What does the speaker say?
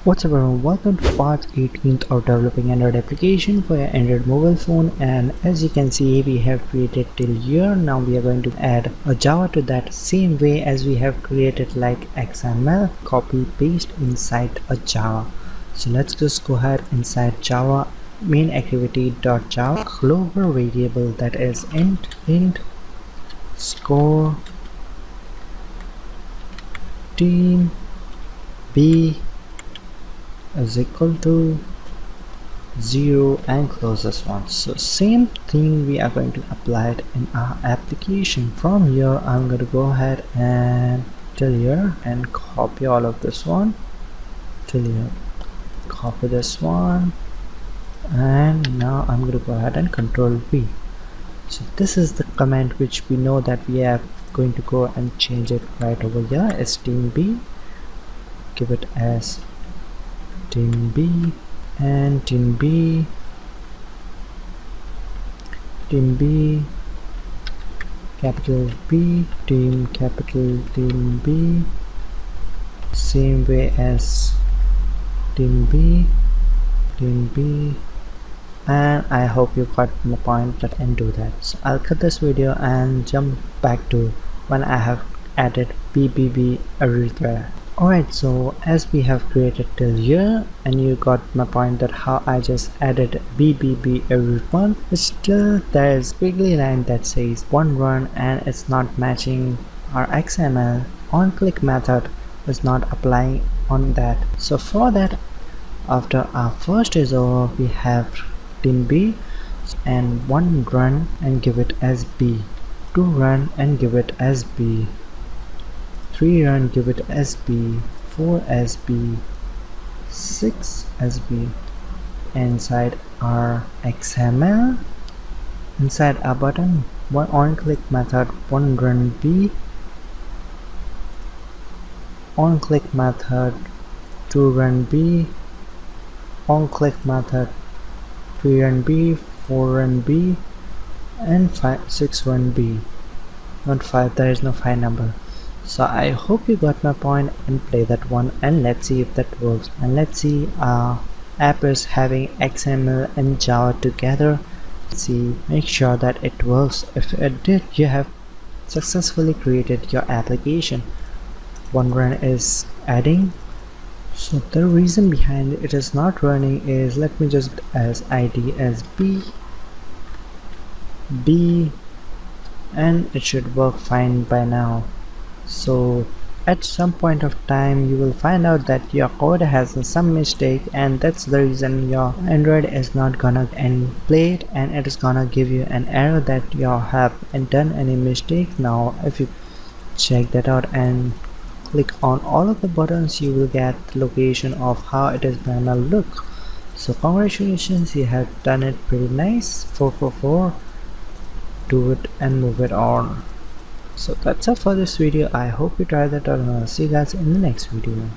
What's up everyone, welcome to part 18th of developing Android application for your Android mobile phone. And as you can see, we have created till here. Now we are going to add a Java to that same way as we have created like XML, copy paste inside a Java. So let's just go ahead inside Java main activity.java global variable that is int score team b is equal to 0 and close this one. So same thing we are going to apply it in our application. From here I'm going to go ahead and till here and copy all of this one till here, copy this one, and now I'm going to go ahead and control V. So this is the command which we know that we are going to go and change it right over here as team B, give it as team B, and team B capital B, capital team B, same way as team B, and I hope you got my point and do that. So I'll cut this video and jump back to when I have added BBB everywhere. Alright, so as we have created till here, and you got my point that how I just added BBB everyone, but still there is squiggly line that says one run and it's not matching our XML. On click method is not applying on that. So for that, after our first is over, we have team B and one run and give it as B, 2 run and give it as B, 3 run, give it as B, 4 as B, 6 as B. Inside our XML, inside our button, one on click method, one run B, on click method, 2 run B, on click method, 3 run B, 4 run B, and 6 run B. Not 5, there is no 5 number. So I hope you got my point and play that one, and let's see if that works. And let's see our app is having XML and Java together. Let's see, make sure that it works. If it did, you have successfully created your application. One run is adding. So the reason behind it is not running is, let me just as ID as B, and it should work fine by now. So at some point of time you will find out that your code has some mistake, and that's the reason your Android is not gonna play it, and it is gonna give you an error that you haven't done any mistake. Now if you check that out and click on all of the buttons, you will get the location of how it is gonna look. So congratulations, you have done it pretty nice. 444, do it and move it on. So that's all for this video. I hope you try that out, and I'll see you guys in the next video.